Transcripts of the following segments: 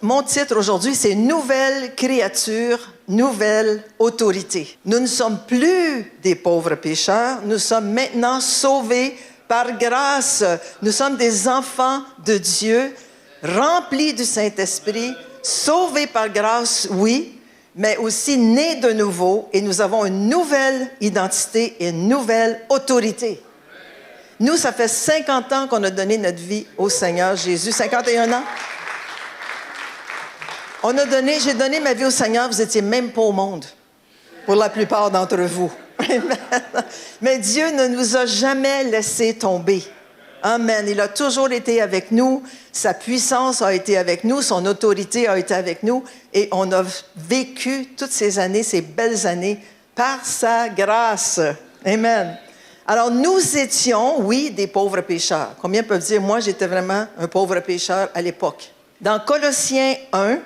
mon titre aujourd'hui, c'est « Nouvelle créature, nouvelle autorité ». Nous ne sommes plus des pauvres pécheurs, nous sommes maintenant sauvés par grâce. Nous sommes des enfants de Dieu, remplis du Saint-Esprit, sauvés par grâce, oui, mais aussi nés de nouveau, et nous avons une nouvelle identité et une nouvelle autorité. Nous, ça fait 50 ans qu'on a donné notre vie au Seigneur Jésus, 51 ans. J'ai donné ma vie au Seigneur, vous n'étiez même pas au monde, pour la plupart d'entre vous. Mais Dieu ne nous a jamais laissé tomber. Amen. Il a toujours été avec nous, sa puissance a été avec nous, son autorité a été avec nous, et on a vécu toutes ces années, ces belles années, par sa grâce. Amen. Alors, nous étions, oui, des pauvres pécheurs. Combien peuvent dire, moi, j'étais vraiment un pauvre pécheur à l'époque? Dans Colossiens 1,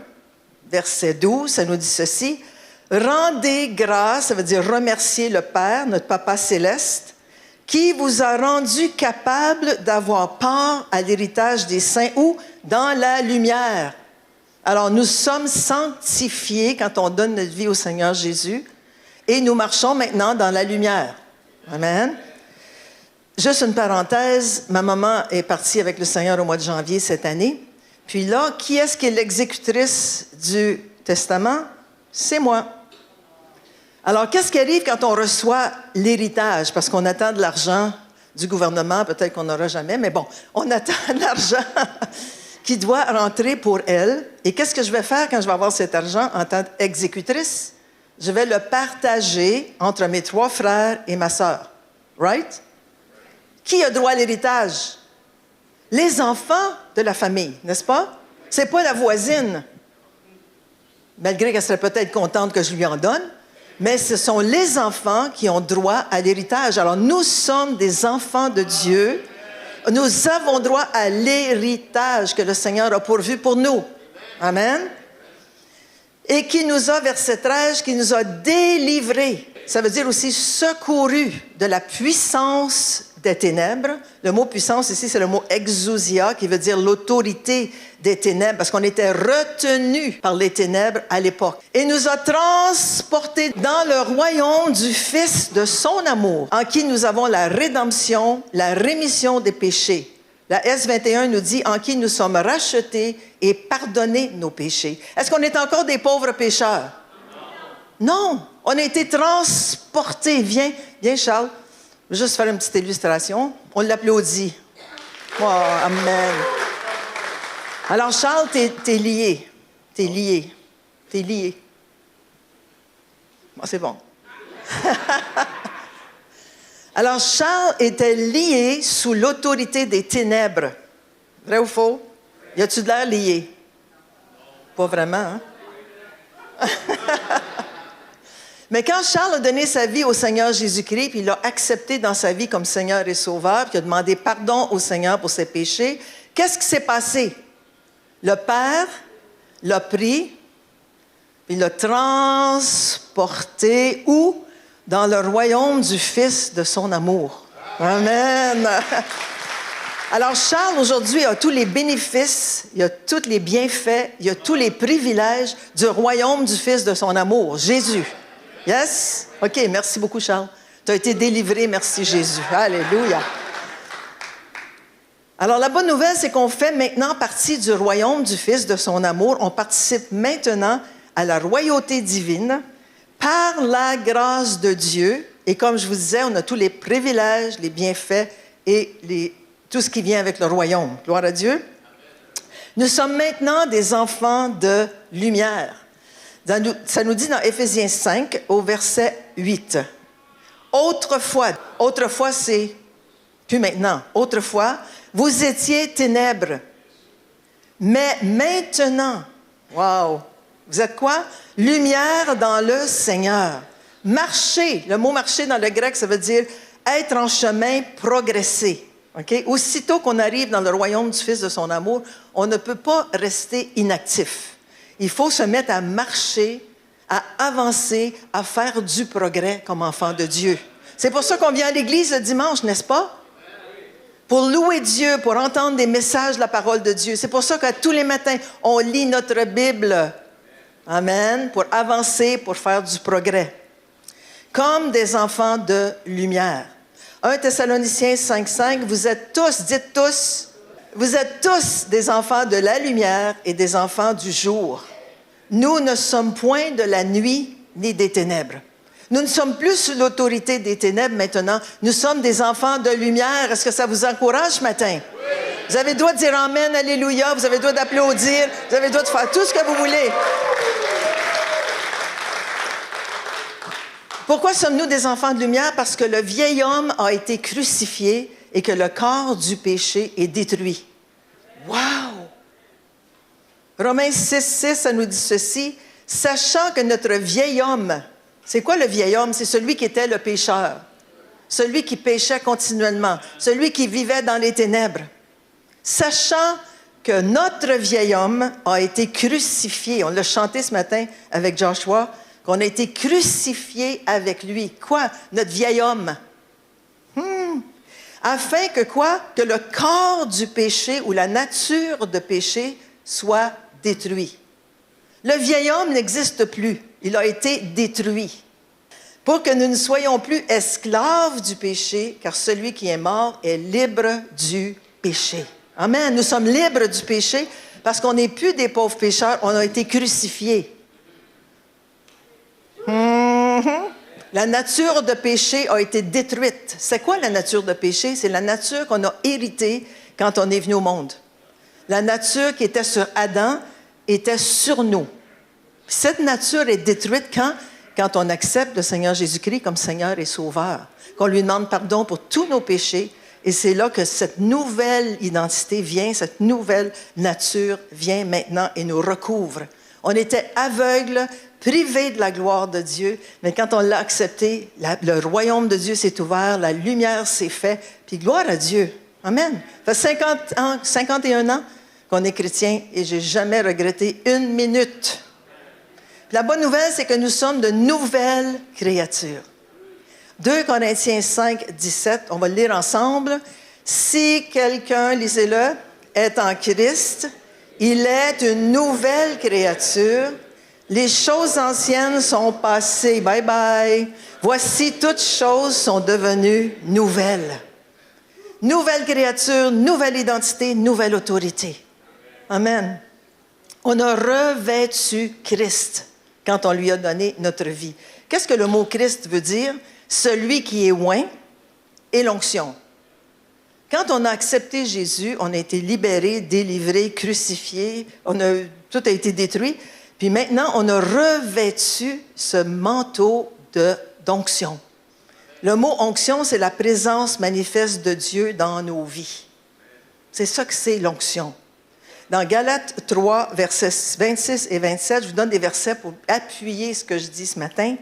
verset 12, ça nous dit ceci. « Rendez grâce », ça veut dire remercier le Père, notre Papa céleste, qui vous a rendu capable d'avoir part à l'héritage des saints, ou dans la lumière. Alors, nous sommes sanctifiés quand on donne notre vie au Seigneur Jésus, et nous marchons maintenant dans la lumière. Amen. Juste une parenthèse, ma maman est partie avec le Seigneur au mois de janvier cette année. Puis là, qui est-ce qui est l'exécutrice du testament? C'est moi. Alors, qu'est-ce qui arrive quand on reçoit l'héritage? Parce qu'on attend de l'argent du gouvernement, peut-être qu'on n'aura jamais, mais bon, on attend de l'argent qui doit rentrer pour elle. Et qu'est-ce que je vais faire quand je vais avoir cet argent en tant qu'exécutrice? Je vais le partager entre mes 3 frères et ma sœur. Right? Qui a droit à l'héritage? Les enfants de la famille, n'est-ce pas? C'est pas la voisine, malgré qu'elle serait peut-être contente que je lui en donne, mais ce sont les enfants qui ont droit à l'héritage. Alors, nous sommes des enfants de Dieu. Nous avons droit à l'héritage que le Seigneur a pourvu pour nous. Amen. Et qui nous a, verset 13, qui nous a délivrés. Ça veut dire aussi secourus de la puissance des ténèbres. Le mot puissance ici, c'est le mot exousia, qui veut dire l'autorité des ténèbres, parce qu'on était retenus par les ténèbres à l'époque. Et nous a transportés dans le royaume du Fils de son amour, en qui nous avons la rédemption, la rémission des péchés. La S21 nous dit, en qui nous sommes rachetés et pardonnés nos péchés. Est-ce qu'on est encore des pauvres pécheurs? Non, on a été transportés. Viens Charles. Je vais juste faire une petite illustration. On l'applaudit. Oh, amen. Alors, Charles, t'es lié. T'es lié. Bon, c'est bon. Alors, Charles était lié sous l'autorité des ténèbres. Vrai ou faux? Y a-tu de l'air lié? Pas vraiment, hein? Mais quand Charles a donné sa vie au Seigneur Jésus-Christ, puis il l'a accepté dans sa vie comme Seigneur et Sauveur, puis il a demandé pardon au Seigneur pour ses péchés, qu'est-ce qui s'est passé? Le Père l'a pris, puis l'a transporté où? Dans le royaume du Fils de son amour. Amen! Alors, Charles, aujourd'hui, a tous les bénéfices, il a tous les bienfaits, il a tous les privilèges du royaume du Fils de son amour, Jésus. Yes? OK, merci beaucoup, Charles. Tu as été délivré, merci Jésus. Alléluia. Alors, la bonne nouvelle, c'est qu'on fait maintenant partie du royaume du Fils de son amour. On participe maintenant à la royauté divine par la grâce de Dieu. Et comme je vous disais, on a tous les privilèges, les bienfaits et tout ce qui vient avec le royaume. Gloire à Dieu. Nous sommes maintenant des enfants de lumière. Ça nous dit dans Éphésiens 5, au verset 8. Autrefois c'est plus maintenant. Autrefois, vous étiez ténèbres. Mais maintenant, wow, vous êtes quoi? Lumière dans le Seigneur. Marcher, le mot marcher dans le grec, ça veut dire être en chemin, progresser. Okay? Aussitôt qu'on arrive dans le royaume du Fils de son amour, on ne peut pas rester inactif. Il faut se mettre à marcher, à avancer, à faire du progrès comme enfant de Dieu. C'est pour ça qu'on vient à l'église le dimanche, n'est-ce pas? pour louer Dieu, pour entendre des messages de la parole de Dieu. C'est pour ça qu'à tous les matins, on lit notre Bible. Amen. Pour avancer, pour faire du progrès. Comme des enfants de lumière. 1 Thessaloniciens 5,5, vous êtes tous des enfants de la lumière et des enfants du jour. Nous ne sommes point de la nuit ni des ténèbres. Nous ne sommes plus sous l'autorité des ténèbres maintenant. Nous sommes des enfants de lumière. Est-ce que ça vous encourage ce matin? Oui. Vous avez le droit de dire Amen, Alléluia. Vous avez le droit d'applaudir. Vous avez le droit de faire tout ce que vous voulez. Pourquoi sommes-nous des enfants de lumière? Parce que le vieil homme a été crucifié et que le corps du péché est détruit. Wow! Romains 6,6, ça nous dit ceci. Sachant que notre vieil homme, c'est quoi le vieil homme? C'est celui qui était le pécheur, celui qui péchait continuellement, celui qui vivait dans les ténèbres. Sachant que notre vieil homme a été crucifié, on l'a chanté ce matin avec Joshua, qu'on a été crucifié avec lui. Quoi? Notre vieil homme. Afin que quoi? Que le corps du péché ou la nature de péché soit détruit. Le vieil homme n'existe plus. Il a été détruit. Pour que nous ne soyons plus esclaves du péché, car celui qui est mort est libre du péché. Amen. Nous sommes libres du péché parce qu'on n'est plus des pauvres pécheurs, on a été crucifiés. La nature de péché a été détruite. C'est quoi la nature de péché? C'est la nature qu'on a héritée quand on est venu au monde. La nature qui était sur Adam était sur nous. Cette nature est détruite quand on accepte le Seigneur Jésus-Christ comme Seigneur et Sauveur, qu'on lui demande pardon pour tous nos péchés. Et c'est là que cette nouvelle identité vient, cette nouvelle nature vient maintenant et nous recouvre. On était aveugles, privés de la gloire de Dieu, mais quand on l'a accepté, le royaume de Dieu s'est ouvert, la lumière s'est faite, puis gloire à Dieu. Amen. Ça fait 51 ans qu'on est chrétien et je n'ai jamais regretté une minute. Puis la bonne nouvelle, c'est que nous sommes de nouvelles créatures. 2 Corinthiens 5, 17, on va le lire ensemble. Si quelqu'un, lisez-le, est en Christ, il est une nouvelle créature. Les choses anciennes sont passées. Bye bye. Voici, toutes choses sont devenues nouvelles. Nouvelle créature, nouvelle identité, nouvelle autorité. Amen. On a revêtu Christ quand on lui a donné notre vie. Qu'est-ce que le mot Christ veut dire? Celui qui est oint et l'onction. Quand on a accepté Jésus, on a été libéré, délivré, crucifié, tout a été détruit. Puis maintenant, on a revêtu ce manteau d'onction. Le mot onction, c'est la présence manifeste de Dieu dans nos vies. C'est ça que c'est l'onction. Dans Galates 3, versets 26 et 27, je vous donne des versets pour appuyer ce que je dis ce matin.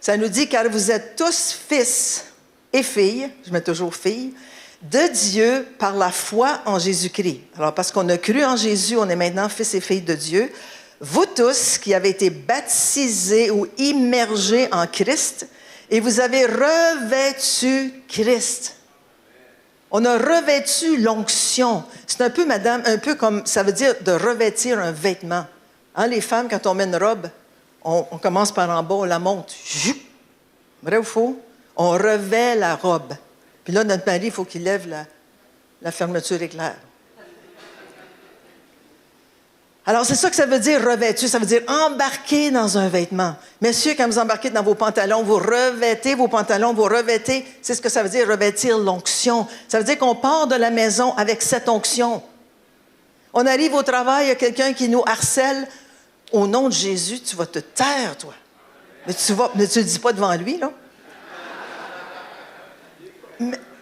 Ça nous dit, car vous êtes tous fils et filles, je mets toujours filles, de Dieu par la foi en Jésus-Christ. Alors, parce qu'on a cru en Jésus, on est maintenant fils et filles de Dieu. Vous tous qui avez été baptisés ou immergés en Christ, et vous avez revêtu Christ. On a revêtu l'onction. C'est un peu comme, ça veut dire de revêtir un vêtement. Hein, les femmes, quand on met une robe, on commence par en bas, on la monte. Vrai ou faux? On revêt la robe. Puis là, notre mari, il faut qu'il lève la fermeture éclair. Alors, c'est ça que ça veut dire revêtu. Ça veut dire embarquer dans un vêtement. Messieurs, quand vous embarquez dans vos pantalons, vous revêtez vos pantalons, vous revêtez. C'est ce que ça veut dire revêtir l'onction. Ça veut dire qu'on part de la maison avec cette onction. On arrive au travail, il y a quelqu'un qui nous harcèle. Au nom de Jésus, tu vas te taire, toi. Mais tu ne le dis pas devant lui, là.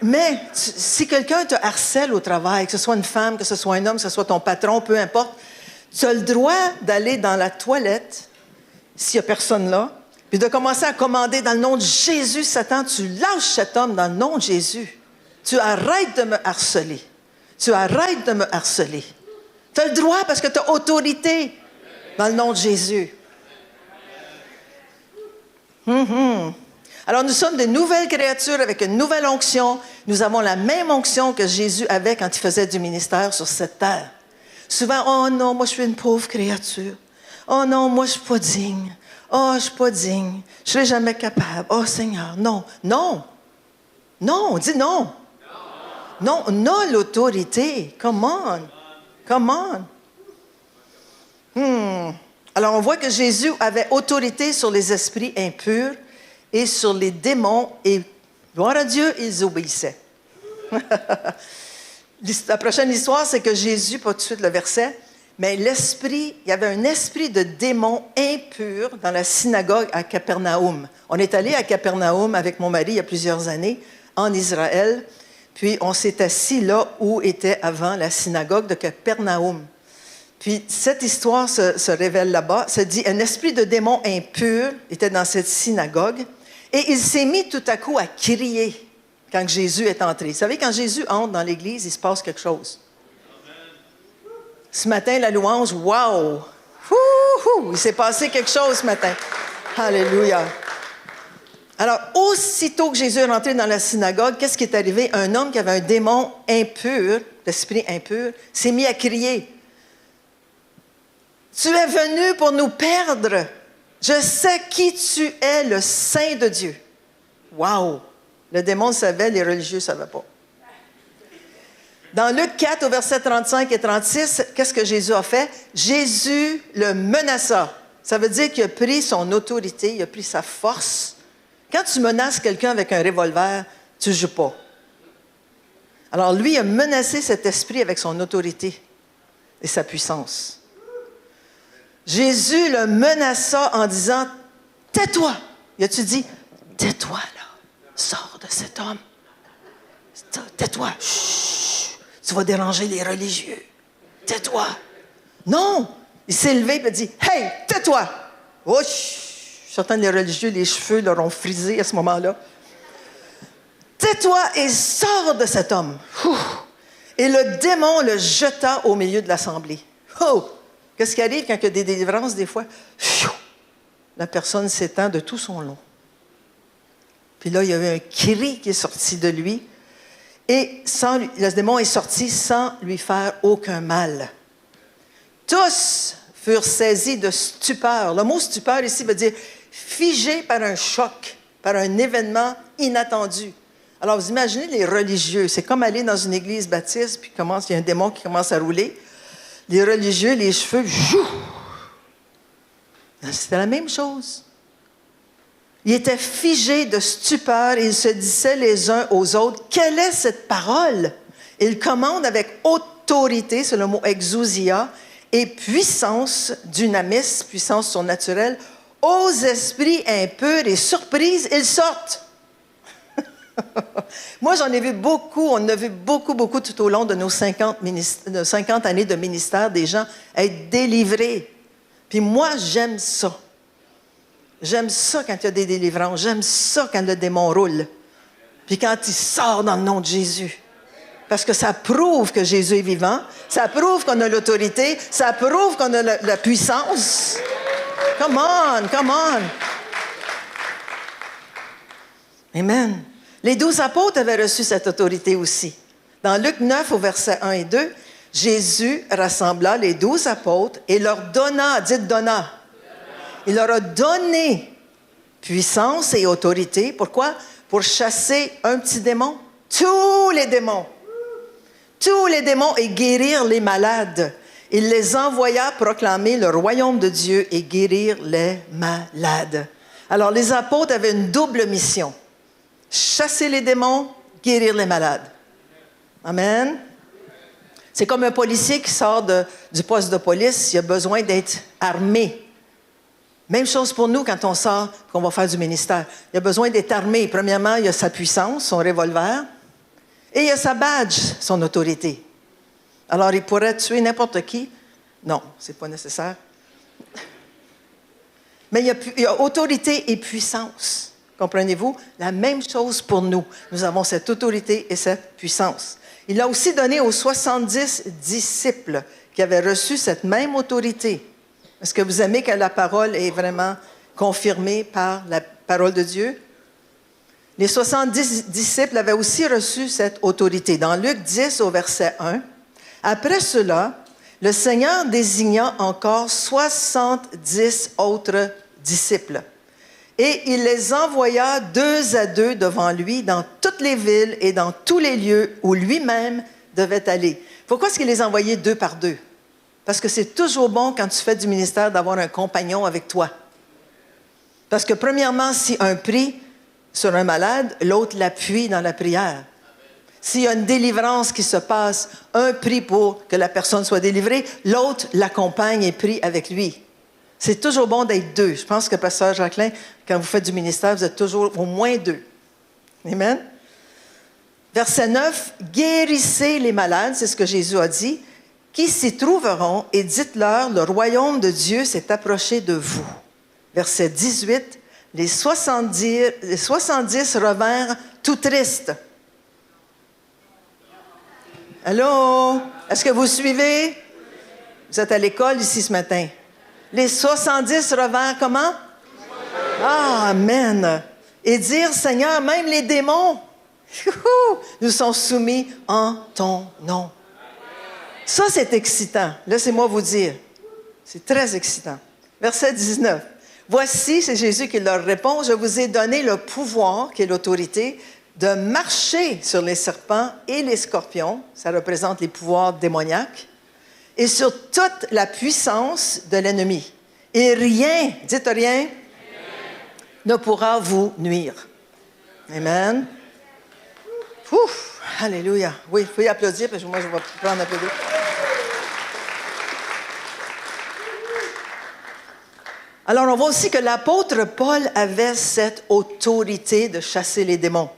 Mais si quelqu'un te harcèle au travail, que ce soit une femme, que ce soit un homme, que ce soit ton patron, peu importe, tu as le droit d'aller dans la toilette, s'il n'y a personne là, puis de commencer à commander dans le nom de Jésus, Satan, tu lâches cet homme dans le nom de Jésus. Tu arrêtes de me harceler. Tu arrêtes de me harceler. Tu as le droit parce que tu as autorité dans le nom de Jésus. Alors, nous sommes de nouvelles créatures avec une nouvelle onction. Nous avons la même onction que Jésus avait quand il faisait du ministère sur cette terre. Souvent, oh non, moi je suis une pauvre créature. Oh non, moi je suis pas digne. Oh, je suis pas digne. Je serai jamais capable. Oh Seigneur, non, non. Non, dis non. Non, non l'autorité. Come on. Come on. Alors, on voit que Jésus avait autorité sur les esprits impurs et sur les démons, et gloire à Dieu, ils obéissaient. La prochaine histoire, c'est que Jésus, pas tout de suite le verset, mais il y avait un esprit de démon impur dans la synagogue à Capernaum. On est allé à Capernaum avec mon mari il y a plusieurs années, en Israël, puis on s'est assis là où était avant la synagogue de Capernaum. Puis cette histoire se révèle là-bas, se dit, un esprit de démon impur était dans cette synagogue, et il s'est mis tout à coup à crier quand Jésus est entré. Vous savez, quand Jésus entre dans l'Église, il se passe quelque chose. Ce matin, la louange, wow! Il s'est passé quelque chose ce matin. Alléluia! Alors, aussitôt que Jésus est rentré dans la synagogue, qu'est-ce qui est arrivé? Un homme qui avait un démon impur, l'esprit impur, s'est mis à crier. « Tu es venu pour nous perdre. Je sais qui tu es, le Saint de Dieu. » Wow! Le démon savait, les religieux ne savaient pas. Dans Luc 4, au verset 35 et 36, qu'est-ce que Jésus a fait? Jésus le menaça. Ça veut dire qu'il a pris son autorité, il a pris sa force. Quand tu menaces quelqu'un avec un revolver, tu ne joues pas. Alors lui a menacé cet esprit avec son autorité et sa puissance. Jésus le menaça en disant, « Tais-toi! » Il a-tu dit, « Tais-toi là, sors de cet homme. Tais-toi, chut, tu vas déranger les religieux. Tais-toi. » Non! Il s'est levé et a dit, « Hey, tais-toi! » Oh, certains des religieux, les cheveux leur ont frisé à ce moment-là. « Tais-toi et sors de cet homme. » Et le démon le jeta au milieu de l'assemblée. Oh! Qu'est-ce qui arrive quand il y a des délivrances, des fois? La personne s'étend de tout son long. Puis là, il y avait un cri qui est sorti de lui. Et le démon est sorti sans lui faire aucun mal. Tous furent saisis de stupeur. Le mot stupeur ici veut dire figé par un choc, par un événement inattendu. Alors, vous imaginez les religieux. C'est comme aller dans une église baptiste, puis il y a un démon qui commence à rouler. Les religieux, les cheveux, c'était la même chose. Ils étaient figés de stupeur et ils se disaient les uns aux autres, « Quelle est cette parole? » Ils commandent avec autorité, c'est le mot exousia, et puissance, dunamis, puissance surnaturelle, aux esprits impurs et surprises, ils sortent. Moi, j'en ai vu beaucoup, on en a vu beaucoup tout au long de nos 50 années de ministère, des gens être délivrés. Puis moi, j'aime ça. J'aime ça quand il y a des délivrances. J'aime ça quand le démon roule. Puis quand il sort dans le nom de Jésus. Parce que ça prouve que Jésus est vivant. Ça prouve qu'on a l'autorité. Ça prouve qu'on a la puissance. Come on, come on. Amen. Les 12 apôtres avaient reçu cette autorité aussi. Dans Luc 9, au verset 1 et 2, Jésus rassembla les 12 apôtres et leur donna, dites donna. Il leur a donné puissance et autorité. Pourquoi? Pour chasser un petit démon. Tous les démons. Tous les démons et guérir les malades. Il les envoya proclamer le royaume de Dieu et guérir les malades. Alors, les apôtres avaient une double mission. Chasser les démons, guérir les malades. Amen. C'est comme un policier qui sort du poste de police, il a besoin d'être armé. Même chose pour nous quand on sort, qu'on va faire du ministère. Il a besoin d'être armé. Premièrement, il a sa puissance, son revolver, et il a sa badge, son autorité. Alors, il pourrait tuer n'importe qui. Non, ce n'est pas nécessaire. Mais il y a autorité et puissance. Comprenez-vous? La même chose pour nous. Nous avons cette autorité et cette puissance. Il l'a aussi donné aux 70 disciples qui avaient reçu cette même autorité. Est-ce que vous aimez que la parole est vraiment confirmée par la parole de Dieu? Les 70 disciples avaient aussi reçu cette autorité. Dans Luc 10, au verset 1, « Après cela, le Seigneur désigna encore 70 autres disciples. Et il les envoya 2 à 2 devant lui dans toutes les villes et dans tous les lieux où lui-même devait aller. » Pourquoi est-ce qu'il les envoyait 2 par 2? Parce que c'est toujours bon quand tu fais du ministère d'avoir un compagnon avec toi. Parce que premièrement, si un prie sur un malade, l'autre l'appuie dans la prière. S'il y a une délivrance qui se passe, un prie pour que la personne soit délivrée, l'autre l'accompagne et prie avec lui. C'est toujours bon d'être 2. Je pense que Pasteur Jacqueline, quand vous faites du ministère, vous êtes toujours au moins 2. Amen. Verset 9, « Guérissez les malades », c'est ce que Jésus a dit, « qui s'y trouveront, et dites-leur, le royaume de Dieu s'est approché de vous. » Verset 18, « Les 70 revinrent tout tristes. » Allô? Est-ce que vous suivez? Vous êtes à l'école ici ce matin. Les 70 revinrent comment? Ah, amen. Et dire, Seigneur, même les démons, nous sont soumis en ton nom. Ça, c'est excitant. Laissez-moi vous dire. C'est très excitant. Verset 19. Voici, c'est Jésus qui leur répond, je vous ai donné le pouvoir, qui est l'autorité, de marcher sur les serpents et les scorpions, ça représente les pouvoirs démoniaques, et sur toute la puissance de l'ennemi. Et rien, dites rien, ne pourra vous nuire. Amen. Ouf, alléluia. Oui, vous pouvez applaudir, parce que moi, je vais prendre un peu d'eau. Alors, on voit aussi que l'apôtre Paul avait cette autorité de chasser les démons.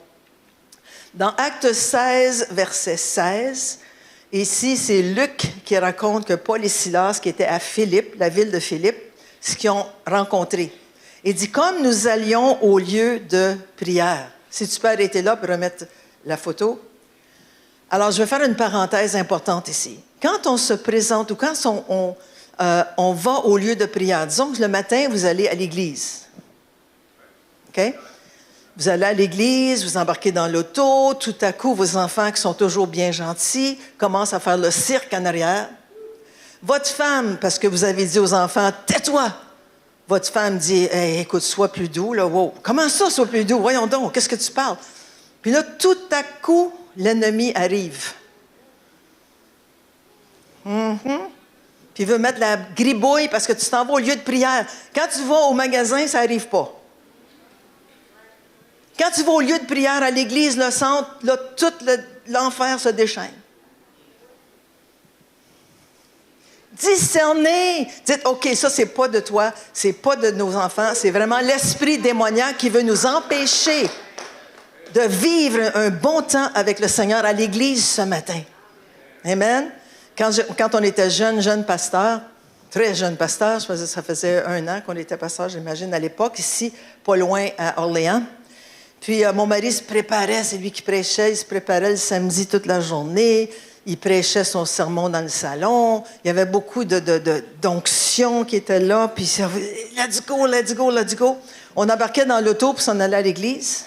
Dans Actes 16, verset 16, ici, c'est Luc qui raconte que Paul et Silas, qui étaient à Philippe, la ville de Philippe, ce qu'ils ont rencontré. Il dit, comme nous allions au lieu de prière. Si tu peux arrêter là pour remettre la photo. Alors, je vais faire une parenthèse importante ici. Quand on se présente ou quand on va au lieu de prière, disons que le matin, vous allez à l'église. OK? Vous allez à l'église, vous embarquez dans l'auto, tout à coup, vos enfants qui sont toujours bien gentils commencent à faire le cirque en arrière. Votre femme, parce que vous avez dit aux enfants, tais-toi! Votre femme dit, hey, écoute, sois plus doux, là, wow. Comment ça, sois plus doux? Voyons donc, qu'est-ce que tu parles? Puis là, tout à coup, l'ennemi arrive. Puis il veut mettre la gribouille parce que tu t'en vas au lieu de prière. Quand tu vas au magasin, ça n'arrive pas. Quand tu vas au lieu de prière à l'église, le centre, là, tout l'enfer se déchaîne. Discernez. Dites, OK, ça, c'est pas de toi, c'est pas de nos enfants, c'est vraiment l'esprit démoniaque qui veut nous empêcher de vivre un bon temps avec le Seigneur à l'église ce matin. Amen. Quand on était jeune pasteur, très jeune pasteur, ça faisait 1 an qu'on était pasteur, j'imagine, à l'époque, ici, pas loin à Orléans. Puis mon mari se préparait, c'est lui qui prêchait, il se préparait le samedi toute la journée, il prêchait son sermon dans le salon, il y avait beaucoup d'onction qui était là, puis let's go, let's go, let's go. On embarquait dans l'auto pour s'en aller à l'église.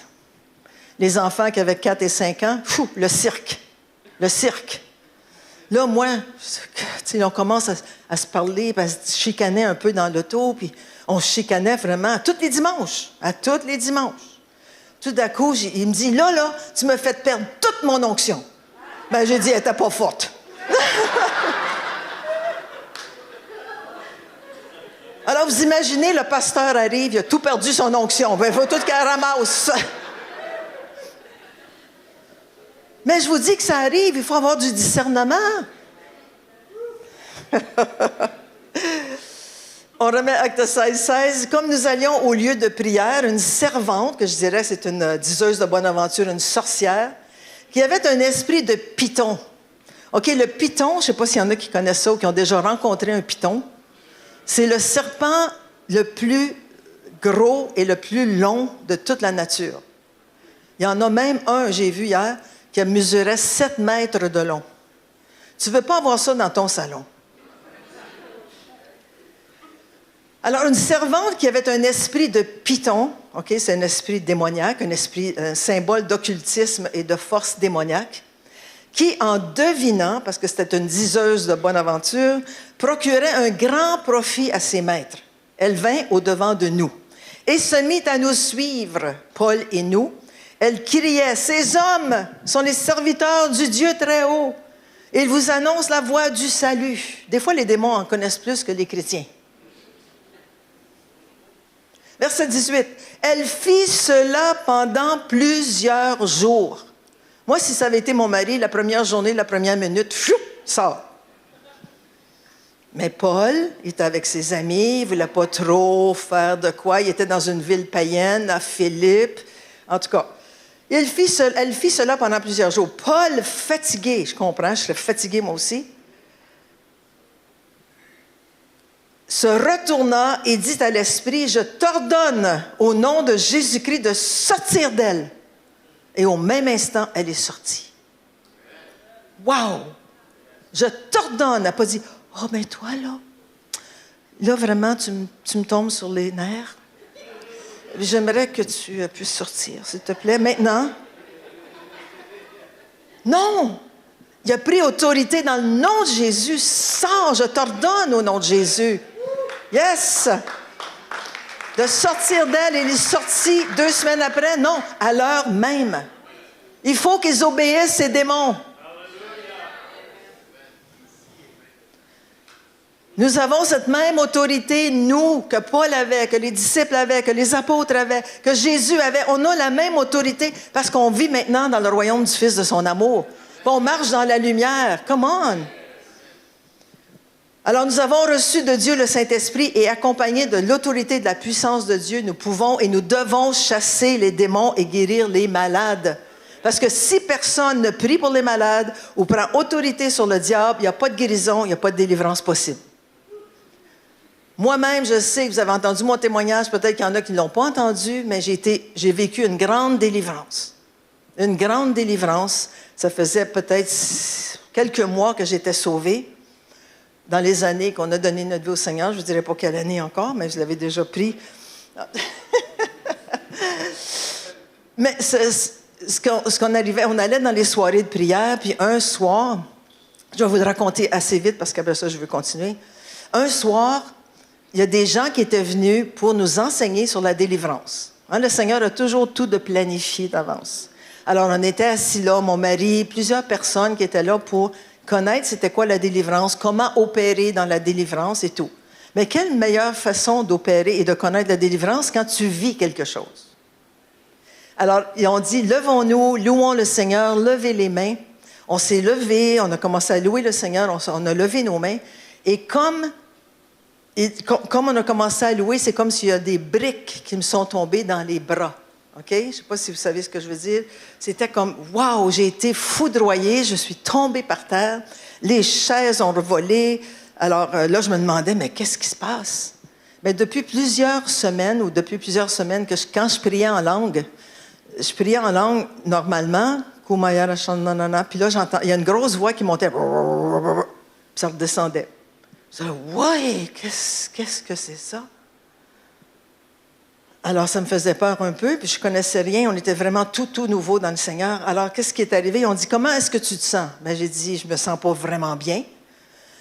Les enfants qui avaient 4 et 5 ans, le cirque. Là, moi, on commence à se parler, à se chicaner un peu dans l'auto, puis on se chicanait vraiment à tous les dimanches. Tout d'un coup, il me dit, là, tu me fais perdre toute mon onction. Ben, j'ai dit, elle n'était pas forte. Alors, vous imaginez, le pasteur arrive, il a tout perdu son onction. Ben, il faut tout qu'elle ramasse. Mais je vous dis que ça arrive, il faut avoir du discernement. On remet Acte 16. Comme nous allions au lieu de prière, une servante, que je dirais c'est une diseuse de bonne aventure, une sorcière, qui avait un esprit de python. OK, le python, je ne sais pas s'il y en a qui connaissent ça ou qui ont déjà rencontré un python. C'est le serpent le plus gros et le plus long de toute la nature. Il y en a même un, j'ai vu hier, qui mesurait 7 mètres de long. Tu ne veux pas avoir ça dans ton salon. Alors, une servante qui avait un esprit de python, OK? C'est un esprit démoniaque, un symbole d'occultisme et de force démoniaque, qui, en devinant, parce que c'était une diseuse de bonne aventure, procurait un grand profit à ses maîtres. Elle vint au-devant de nous et se mit à nous suivre, Paul et nous. Elle criait, « Ces hommes sont les serviteurs du Dieu très haut. Ils vous annoncent la voie du salut. » Des fois, les démons en connaissent plus que les chrétiens. Verset 18. « Elle fit cela pendant plusieurs jours. » Moi, si ça avait été mon mari, la première journée, la première minute, fou, sort. Mais Paul, il était avec ses amis, il ne voulait pas trop faire de quoi. Il était dans une ville païenne, à Philippe. En tout cas, elle fit cela pendant plusieurs jours. Paul, fatigué, je comprends, je serais fatigué moi aussi, se retourna et dit à l'esprit, « Je t'ordonne au nom de Jésus-Christ de sortir d'elle. » Et au même instant, elle est sortie. Wow! Je t'ordonne. Elle n'a pas dit, « Oh, mais toi, là vraiment, tu me tombes sur les nerfs. J'aimerais que tu puisses sortir, s'il te plaît, maintenant. » Non! Il a pris autorité dans le nom de Jésus. Sors, je t'ordonne au nom de Jésus. Yes! De sortir d'elle, il est sorti 2 semaines après? Non, à l'heure même. Il faut qu'ils obéissent ces démons. Nous avons cette même autorité, nous, que Paul avait, que les disciples avaient, que les apôtres avaient, que Jésus avait. On a la même autorité parce qu'on vit maintenant dans le royaume du Fils de son amour. On marche dans la lumière. Come on! Alors, nous avons reçu de Dieu le Saint-Esprit et accompagnés de l'autorité et de la puissance de Dieu, nous pouvons et nous devons chasser les démons et guérir les malades. Parce que si personne ne prie pour les malades ou prend autorité sur le diable, il n'y a pas de guérison, il n'y a pas de délivrance possible. Moi-même, je sais que vous avez entendu mon témoignage, peut-être qu'il y en a qui ne l'ont pas entendu, mais j'ai vécu une grande délivrance. Une grande délivrance. Ça faisait peut-être quelques mois que j'étais sauvée. Dans les années qu'on a donné notre vie au Seigneur, je ne dirais pas quelle année encore, mais je l'avais déjà pris. Mais ce qu'on arrivait, on allait dans les soirées de prière, puis un soir, je vais vous le raconter assez vite parce qu'après ça, je veux continuer. Un soir, il y a des gens qui étaient venus pour nous enseigner sur la délivrance. Hein, le Seigneur a toujours tout de planifié d'avance. Alors, on était assis là, mon mari, plusieurs personnes qui étaient là pour connaître c'était quoi la délivrance, comment opérer dans la délivrance et tout. Mais quelle meilleure façon d'opérer et de connaître la délivrance quand tu vis quelque chose? Alors, ils ont dit, levons-nous, louons le Seigneur, levez les mains. On s'est levés, on a commencé à louer le Seigneur, on a levé nos mains. Et comme on a commencé à louer, c'est comme s'il y a des briques qui me sont tombées dans les bras. OK? Je ne sais pas si vous savez ce que je veux dire. C'était comme, wow, j'ai été foudroyée, je suis tombée par terre, les chaises ont revolé. Alors là, je me demandais, mais qu'est-ce qui se passe? Mais depuis plusieurs semaines quand je priais en langue, normalement, puis là, j'entends, il y a une grosse voix qui montait, puis ça redescendait. Je disais, ouais, qu'est-ce que c'est ça? Alors, ça me faisait peur un peu, puis je ne connaissais rien. On était vraiment tout nouveau dans le Seigneur. Alors, qu'est-ce qui est arrivé? Ils ont dit, comment est-ce que tu te sens? Bien, j'ai dit, je ne me sens pas vraiment bien.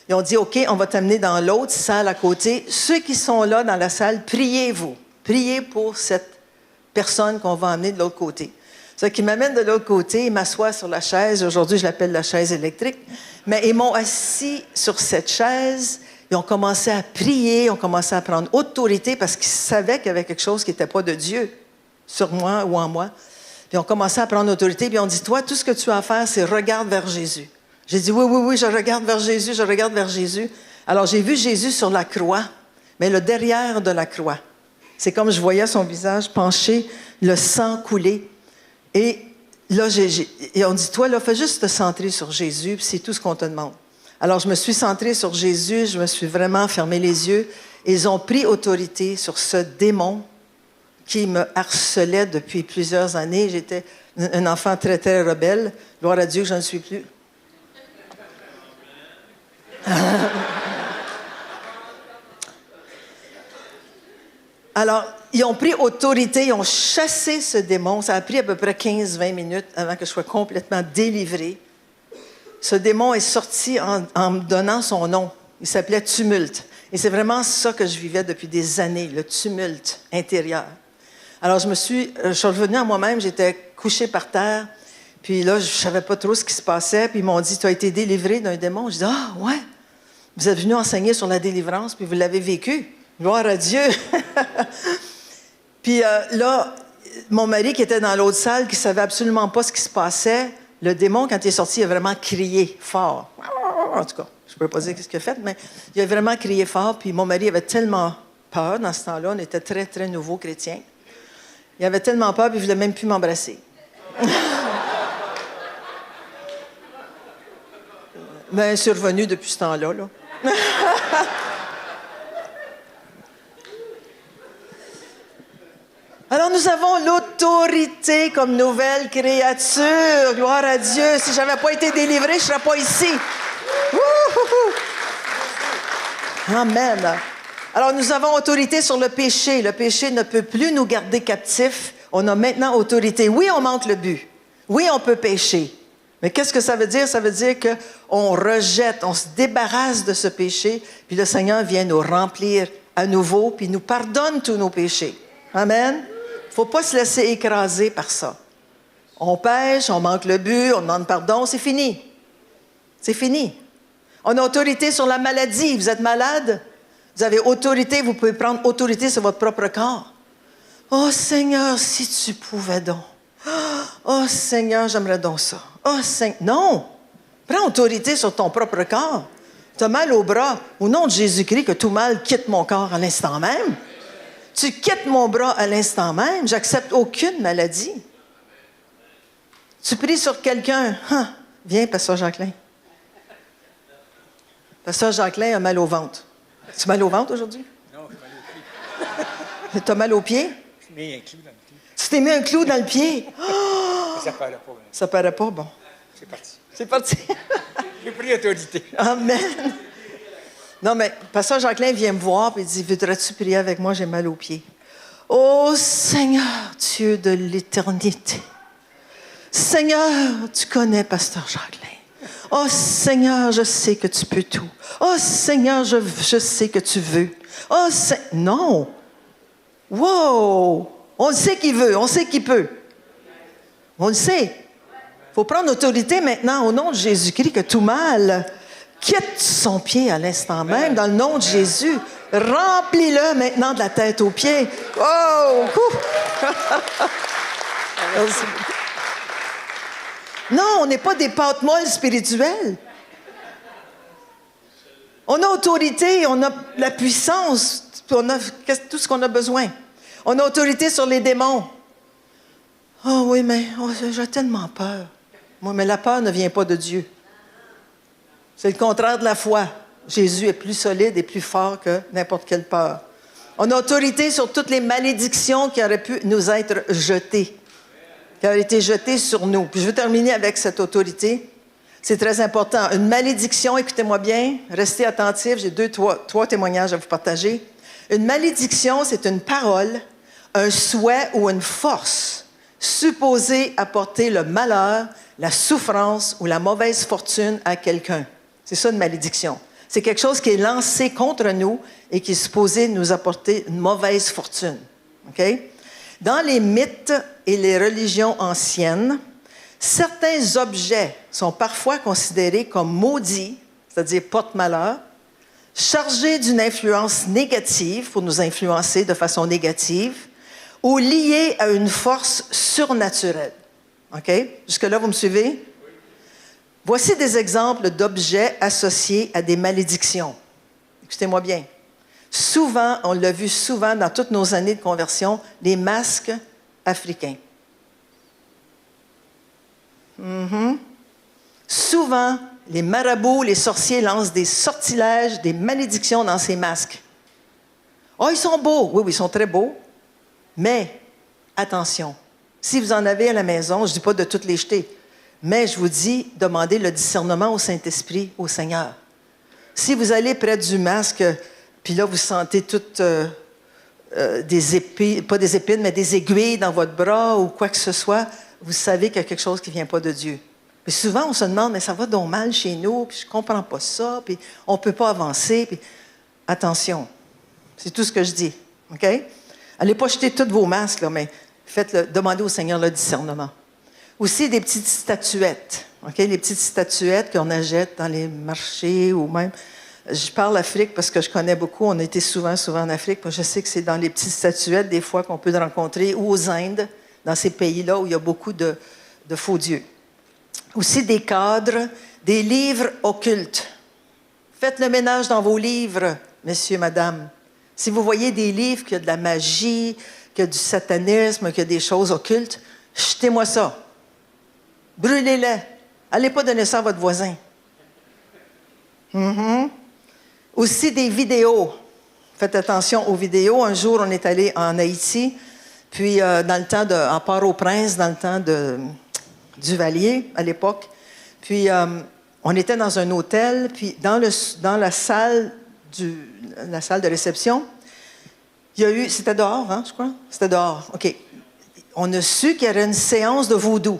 Ils ont dit, OK, on va t'amener dans l'autre salle à côté. Ceux qui sont là dans la salle, priez-vous. Priez pour cette personne qu'on va emmener de l'autre côté. C'est qu'ils m'amènent de l'autre côté, ils m'assoient sur la chaise. Aujourd'hui, je l'appelle la chaise électrique. Mais ils m'ont assis sur cette chaise. Ils ont commencé à prier, ils ont commencé à prendre autorité parce qu'ils savaient qu'il y avait quelque chose qui n'était pas de Dieu sur moi ou en moi. Puis ils ont commencé à prendre autorité, puis ils ont dit, toi, tout ce que tu as à faire, c'est regarde vers Jésus. J'ai dit, oui, je regarde vers Jésus, je regarde vers Jésus. Alors, j'ai vu Jésus sur la croix, mais le derrière de la croix. C'est comme je voyais son visage penché, le sang couler. Et là, ils ont dit, toi, là, fais juste te centrer sur Jésus, puis c'est tout ce qu'on te demande. Alors, je me suis centrée sur Jésus, je me suis vraiment fermé les yeux. Ils ont pris autorité sur ce démon qui me harcelait depuis plusieurs années. J'étais un enfant très, très rebelle. Gloire à Dieu que je ne suis plus. Alors, ils ont pris autorité, ils ont chassé ce démon. Ça a pris à peu près 15-20 minutes avant que je sois complètement délivrée. Ce démon est sorti en me donnant son nom. Il s'appelait Tumulte. Et c'est vraiment ça que je vivais depuis des années, le tumulte intérieur. Alors, je suis revenue à moi-même, j'étais couchée par terre, puis là, je ne savais pas trop ce qui se passait, puis ils m'ont dit, tu as été délivré d'un démon. Je dis, ah, ouais, vous êtes venu enseigner sur la délivrance, puis vous l'avez vécu. Gloire à Dieu. Puis là, mon mari qui était dans l'autre salle, qui ne savait absolument pas ce qui se passait, le démon, quand il est sorti, il a vraiment crié fort. En tout cas, je ne peux pas dire ce qu'il a fait, mais il a vraiment crié fort. Puis mon mari avait tellement peur dans ce temps-là. On était très, très nouveaux chrétiens. Il avait tellement peur, puis il ne voulait même plus m'embrasser. Mais c'est revenu depuis ce temps-là, là. Alors, nous avons l'autorité comme nouvelle créature. Gloire à Dieu. Si je n'avais pas été délivrée, je ne serais pas ici. Amen. Alors, nous avons autorité sur le péché. Le péché ne peut plus nous garder captifs. On a maintenant autorité. Oui, on manque le but. Oui, on peut pécher. Mais qu'est-ce que ça veut dire? Ça veut dire qu'on rejette, on se débarrasse de ce péché, puis le Seigneur vient nous remplir à nouveau, puis nous pardonne tous nos péchés. Amen. Il ne faut pas se laisser écraser par ça. On pêche, on manque le but, on demande pardon, c'est fini. C'est fini. On a autorité sur la maladie. Vous êtes malade? Vous avez autorité, vous pouvez prendre autorité sur votre propre corps. Oh Seigneur, si tu pouvais donc. Oh Seigneur, j'aimerais donc ça. Oh Seigneur, non! Prends autorité sur ton propre corps. Tu as mal au bras. Au nom de Jésus-Christ, que tout mal quitte mon corps à l'instant même. Tu quittes mon bras à l'instant même. J'accepte aucune maladie. Tu pries sur quelqu'un. Viens, Pasteur Jacqueline. Pasteur Jacqueline a mal au ventre. Tu as mal au ventre aujourd'hui? Non, j'ai mal au pied. Tu as mal au pied? Je mets un clou dans le pied. Tu t'es mis un clou dans le pied? Oh! Ça paraît pas. Ça paraît pas, bon. C'est parti. C'est parti. J'ai pris autorité. Amen. Non, mais Pasteur Jacqueline vient me voir et dit, voudrais-tu prier avec moi? J'ai mal aux pieds. Oh Seigneur, Dieu de l'éternité. Seigneur, tu connais Pasteur Jacqueline. Oh Seigneur, je sais que tu peux tout. Oh Seigneur, je sais que tu veux. Oh non. Wow. On le sait qu'il veut, on sait qu'il peut. On le sait. Il faut prendre autorité maintenant au nom de Jésus-Christ que tout mal quitte son pied à l'instant même, dans le nom de Jésus. Remplis-le maintenant de la tête aux pieds. Oh! Non, on n'est pas des pâtes molles spirituelles. On a autorité, on a la puissance, on a tout ce qu'on a besoin. On a autorité sur les démons. Oh oui, mais j'ai tellement peur. Moi, mais la peur ne vient pas de Dieu. C'est le contraire de la foi. Jésus est plus solide et plus fort que n'importe quelle peur. On a autorité sur toutes les malédictions qui auraient pu nous être jetées, qui auraient été jetées sur nous. Puis je veux terminer avec cette autorité. C'est très important. Une malédiction, écoutez-moi bien, restez attentifs, j'ai trois témoignages à vous partager. Une malédiction, c'est une parole, un souhait ou une force supposée apporter le malheur, la souffrance ou la mauvaise fortune à quelqu'un. C'est ça une malédiction. C'est quelque chose qui est lancé contre nous et qui est supposé nous apporter une mauvaise fortune. Okay? Dans les mythes et les religions anciennes, certains objets sont parfois considérés comme maudits, c'est-à-dire porte-malheur, chargés d'une influence négative pour nous influencer de façon négative ou liés à une force surnaturelle. OK? Jusque-là, vous me suivez? Voici des exemples d'objets associés à des malédictions. Écoutez-moi bien. Souvent, on l'a vu souvent dans toutes nos années de conversion, les masques africains. Souvent, les marabouts, les sorciers lancent des sortilèges, des malédictions dans ces masques. Oh, ils sont beaux. Oui, ils sont très beaux. Mais, attention, si vous en avez à la maison, je ne dis pas de toutes les jeter, mais je vous dis, demandez le discernement au Saint-Esprit, au Seigneur. Si vous allez près du masque, puis là, vous sentez tout des épines, pas des épines, mais des aiguilles dans votre bras ou quoi que ce soit, vous savez qu'il y a quelque chose qui ne vient pas de Dieu. Puis souvent, on se demande, mais ça va donc mal chez nous, puis je ne comprends pas ça, puis on ne peut pas avancer. Puis... Attention, c'est tout ce que je dis, OK? Allez pas jeter tous vos masques, là, mais demandez au Seigneur le discernement. Aussi des petites statuettes, OK? Les petites statuettes qu'on achète dans les marchés ou même... Je parle d'Afrique parce que je connais beaucoup. On a été souvent en Afrique. Je sais que c'est dans les petites statuettes, des fois, qu'on peut rencontrer, ou aux Indes, dans ces pays-là où il y a beaucoup de faux dieux. Aussi des cadres, des livres occultes. Faites le ménage dans vos livres, messieurs, madame. Si vous voyez des livres qu'il y a de la magie, qu'il y a du satanisme, qu'il y a des choses occultes, jetez-moi ça. Brûlez-les. Allez pas donner ça à votre voisin. Aussi des vidéos. Faites attention aux vidéos. Un jour, on est allé en Haïti, puis dans le temps en Port-au-Prince, dans le temps de Duvalier, à l'époque. Puis, on était dans un hôtel, puis dans la salle de réception, il y a eu... C'était dehors, hein, je crois? C'était dehors, OK. On a su qu'il y avait une séance de vaudou.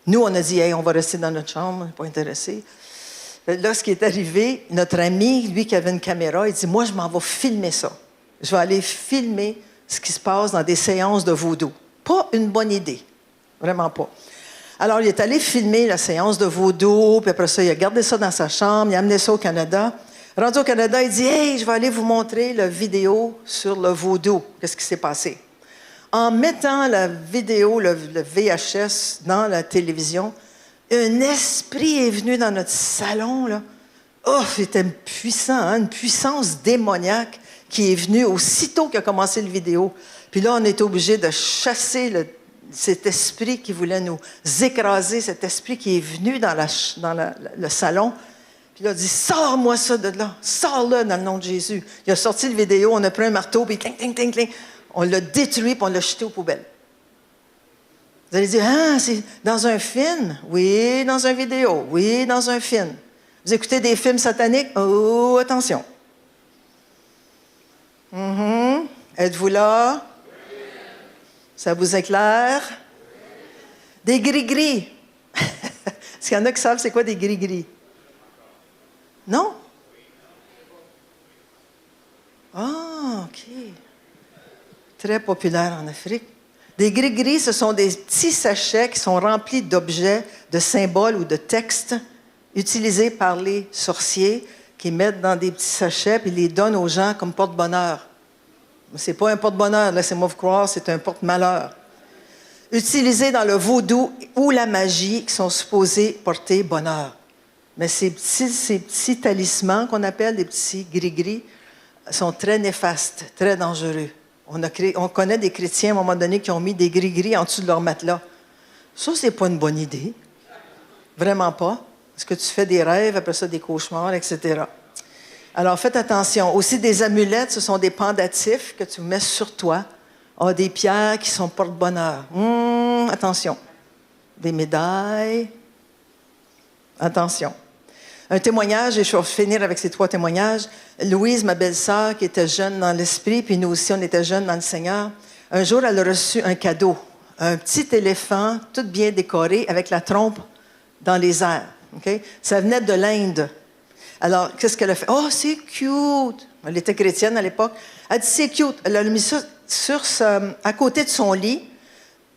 Nous, on a dit, hey, on va rester dans notre chambre, on n'est pas intéressés. Là, ce qui est arrivé, notre ami, lui qui avait une caméra, il dit, moi, je m'en vais filmer ça. Je vais aller filmer ce qui se passe dans des séances de vaudou. Pas une bonne idée. Vraiment pas. Alors, il est allé filmer la séance de vaudou, puis après ça, il a gardé ça dans sa chambre, il a amené ça au Canada. Rendu au Canada, il dit, hey, je vais aller vous montrer la vidéo sur le vaudou. Qu'est-ce qui s'est passé? En mettant la vidéo, le VHS, dans la télévision, un esprit est venu dans notre salon, là. Oh, c'était puissant, hein? Une puissance démoniaque qui est venue aussitôt qu'il a commencé la vidéo. Puis là, on était obligé de chasser cet esprit qui voulait nous écraser, cet esprit qui est venu dans le salon. Puis là, il a dit, sors-moi ça de là, sors-le dans le nom de Jésus. Il a sorti la vidéo, on a pris un marteau, puis cling, cling, cling, cling. On l'a détruit, puis on l'a jeté aux poubelles. Vous allez dire, ah, c'est dans un film? Oui, dans une vidéo. Oui, dans un film. Vous écoutez des films sataniques? Oh, attention. Êtes-vous là? Ça vous éclaire? Des gris-gris. Est-ce qu'il y en a qui savent c'est quoi des gris-gris? Non? Ah, OK. Très populaire en Afrique. Des gris-gris, ce sont des petits sachets qui sont remplis d'objets, de symboles ou de textes utilisés par les sorciers qui mettent dans des petits sachets et les donnent aux gens comme porte-bonheur. Ce n'est pas un porte-bonheur, laissez-moi vous croire, c'est un porte-malheur. Utilisés dans le vaudou ou la magie qui sont supposés porter bonheur. Mais ces petits talismans qu'on appelle des petits gris-gris sont très néfastes, très dangereux. On connaît des chrétiens, à un moment donné, qui ont mis des gris-gris en dessous de leur matelas. Ça, c'est pas une bonne idée. Vraiment pas. Parce que tu fais des rêves, après ça, des cauchemars, etc. Alors, faites attention. Aussi, des amulettes, ce sont des pendatifs que tu mets sur toi. Ah, des pierres qui sont porte-bonheur. Attention. Des médailles. Attention. Un témoignage, et je vais finir avec ces 3 témoignages. Louise, ma belle-sœur, qui était jeune dans l'esprit, puis nous aussi, on était jeunes dans le Seigneur. Un jour, elle a reçu un cadeau. Un petit éléphant, tout bien décoré, avec la trompe dans les airs. Okay? Ça venait de l'Inde. Alors, qu'est-ce qu'elle a fait? Oh, c'est cute! Elle était chrétienne à l'époque. Elle dit, c'est cute. Elle a mis ça à côté de son lit,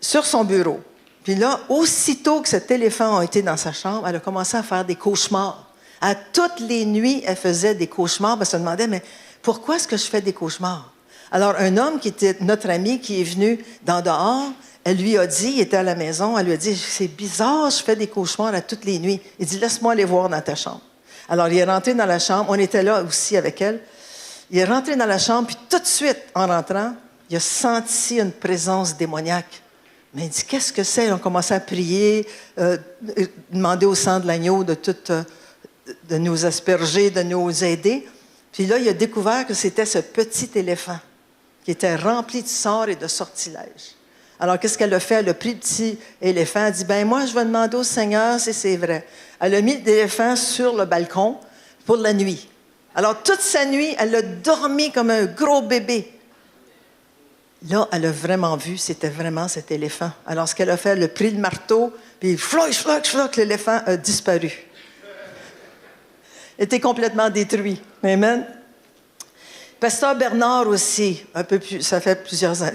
sur son bureau. Puis là, aussitôt que cet éléphant a été dans sa chambre, elle a commencé à faire des cauchemars. À toutes les nuits, elle faisait des cauchemars. Elle se demandait, mais pourquoi est-ce que je fais des cauchemars? Alors, un homme qui était notre ami, qui est venu dehors, elle lui a dit, il était à la maison, elle lui a dit, c'est bizarre, je fais des cauchemars à toutes les nuits. Il dit, laisse-moi aller voir dans ta chambre. Alors, il est rentré dans la chambre, on était là aussi avec elle. Il est rentré dans la chambre, puis tout de suite, en rentrant, il a senti une présence démoniaque. Mais il dit, qu'est-ce que c'est? On a commencé à prier, demander au sang de l'agneau de nous asperger, de nous aider. Puis là, il a découvert que c'était ce petit éléphant qui était rempli de sorts et de sortilèges. Alors, qu'est-ce qu'elle a fait? Elle a pris le petit éléphant. Elle a dit, ben moi, je vais demander au Seigneur si c'est vrai. Elle a mis l'éléphant sur le balcon pour la nuit. Alors, toute sa nuit, elle a dormi comme un gros bébé. Là, elle a vraiment vu, c'était vraiment cet éléphant. Alors, ce qu'elle a fait, elle a pris le marteau, puis floc, l'éléphant a disparu. Il était complètement détruit. Amen. Pasteur Bernard aussi, un peu plus, ça fait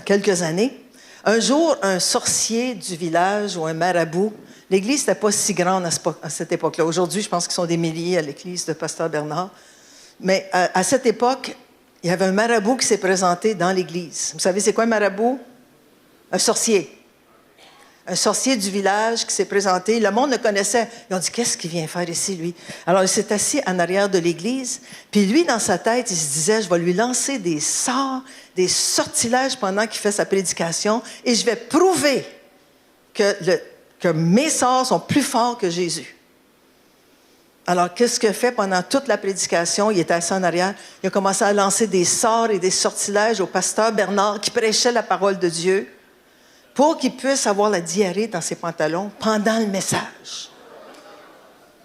quelques années. Un jour, un sorcier du village ou un marabout, l'église n'était pas si grande à cette époque-là. Aujourd'hui, je pense qu'ils sont des milliers à l'église de Pasteur Bernard. Mais à cette époque, il y avait un marabout qui s'est présenté dans l'église. Vous savez, c'est quoi un marabout? Un sorcier. Un sorcier du village qui s'est présenté. Le monde le connaissait. Ils ont dit, qu'est-ce qu'il vient faire ici, lui? Alors, il s'est assis en arrière de l'église. Puis lui, dans sa tête, il se disait, je vais lui lancer des sorts, des sortilèges pendant qu'il fait sa prédication et je vais prouver que mes sorts sont plus forts que Jésus. Alors, qu'est-ce qu'il fait pendant toute la prédication? Il était assis en arrière. Il a commencé à lancer des sorts et des sortilèges au pasteur Bernard qui prêchait la parole de Dieu pour qu'il puisse avoir la diarrhée dans ses pantalons pendant le message.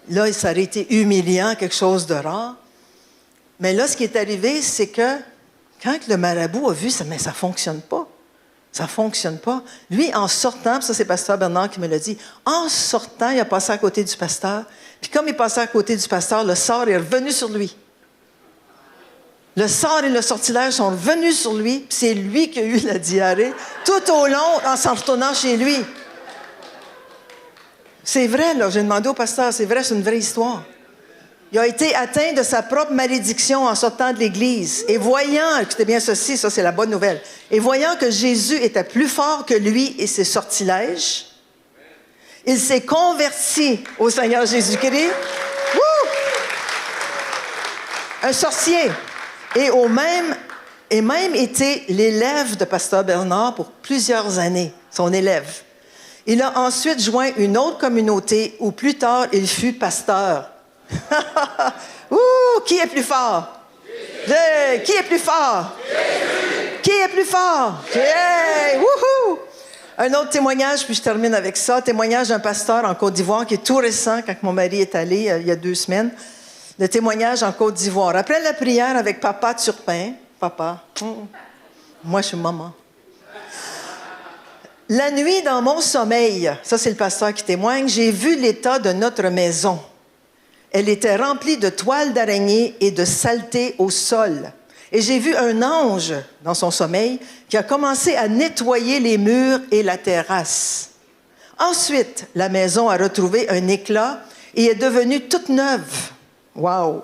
Là, ça aurait été humiliant, quelque chose de rare. Mais là, ce qui est arrivé, c'est que quand le marabout a vu, mais ça ne fonctionne pas. Ça ne fonctionne pas. Lui, en sortant, ça c'est pasteur Bernard qui me l'a dit, en sortant, il a passé à côté du pasteur. Puis comme il passait à côté du pasteur, le sort est revenu sur lui. Le sort et le sortilège sont revenus sur lui, puis c'est lui qui a eu la diarrhée tout au long en s'en retournant chez lui. C'est vrai, là, j'ai demandé au pasteur, c'est vrai, c'est une vraie histoire. Il a été atteint de sa propre malédiction en sortant de l'Église. Et voyant, écoutez bien ceci, ça c'est la bonne nouvelle, et voyant que Jésus était plus fort que lui et ses sortilèges, il s'est converti au Seigneur Jésus-Christ. Wouh! Un sorcier. Et même été l'élève de pasteur Bernard pour plusieurs années, son élève. Il a ensuite joint une autre communauté où plus tard il fut pasteur. Ouh, qui est plus fort? Qui est plus fort? Qui est plus fort? Yeah! Wouhou! Un autre témoignage, puis je termine avec ça. Témoignage d'un pasteur en Côte d'Ivoire qui est tout récent, quand mon mari est allé il y a 2 semaines. Le témoignage en Côte d'Ivoire. Après la prière avec Papa Turpin, moi je suis maman. La nuit, dans mon sommeil, ça c'est le pasteur qui témoigne, j'ai vu l'état de notre maison. Elle était remplie de toiles d'araignée et de saleté au sol. Et j'ai vu un ange dans son sommeil qui a commencé à nettoyer les murs et la terrasse. Ensuite, la maison a retrouvé un éclat et est devenue toute neuve. Wow!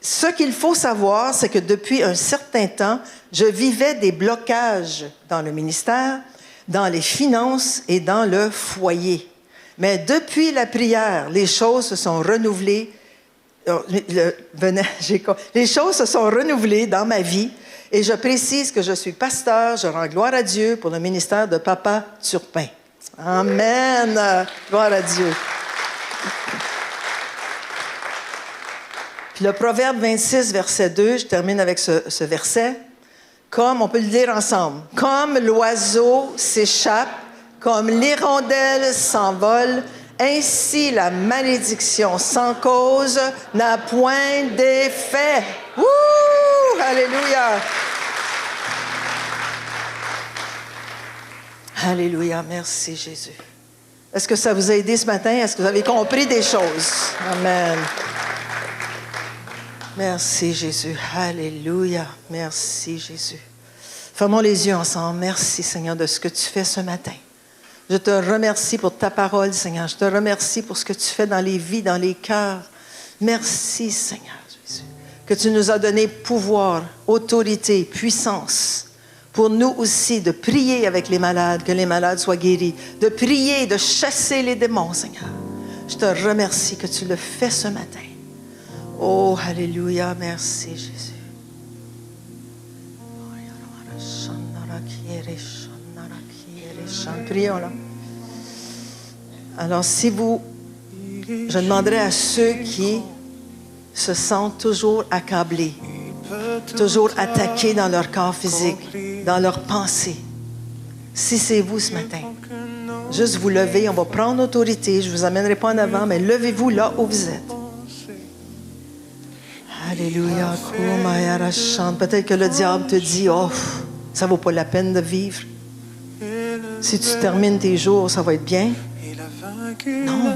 Ce qu'il faut savoir, c'est que depuis un certain temps, je vivais des blocages dans le ministère, dans les finances et dans le foyer. Mais depuis la prière, les choses se sont renouvelées. Les choses se sont renouvelées dans ma vie et je précise que je suis pasteur, je rends gloire à Dieu pour le ministère de Papa Turpin. Amen! Gloire à Dieu. Puis le Proverbe 26, verset 2, je termine avec ce verset. Comme, on peut le lire ensemble, comme l'oiseau s'échappe, comme l'hirondelle s'envole, ainsi la malédiction sans cause n'a point d'effet. Wouh! Alléluia! Alléluia, merci Jésus. Est-ce que ça vous a aidé ce matin? Est-ce que vous avez compris des choses? Amen. Merci Jésus. Alléluia. Merci Jésus. Fermons les yeux ensemble. Merci Seigneur de ce que tu fais ce matin. Je te remercie pour ta parole, Seigneur. Je te remercie pour ce que tu fais dans les vies, dans les cœurs. Merci, Seigneur Jésus, que tu nous as donné pouvoir, autorité, puissance, pour nous aussi de prier avec les malades, que les malades soient guéris, de prier, de chasser les démons, Seigneur. Je te remercie que tu le fais ce matin. Oh, alléluia, merci, Jésus. Prions là. Alors, je demanderai à ceux qui se sentent toujours accablés, toujours attaqués dans leur corps physique, dans leurs pensées. Si c'est vous ce matin, juste vous levez, on va prendre autorité. Je ne vous amènerai pas en avant, mais levez-vous là où vous êtes. Alléluia. Peut-être que le diable te dit, oh, ça vaut pas la peine de vivre. Si tu termines tes jours, ça va être bien. Non.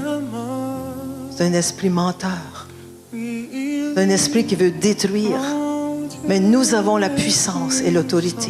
C'est un esprit menteur. C'est un esprit qui veut détruire. Mais nous avons la puissance et l'autorité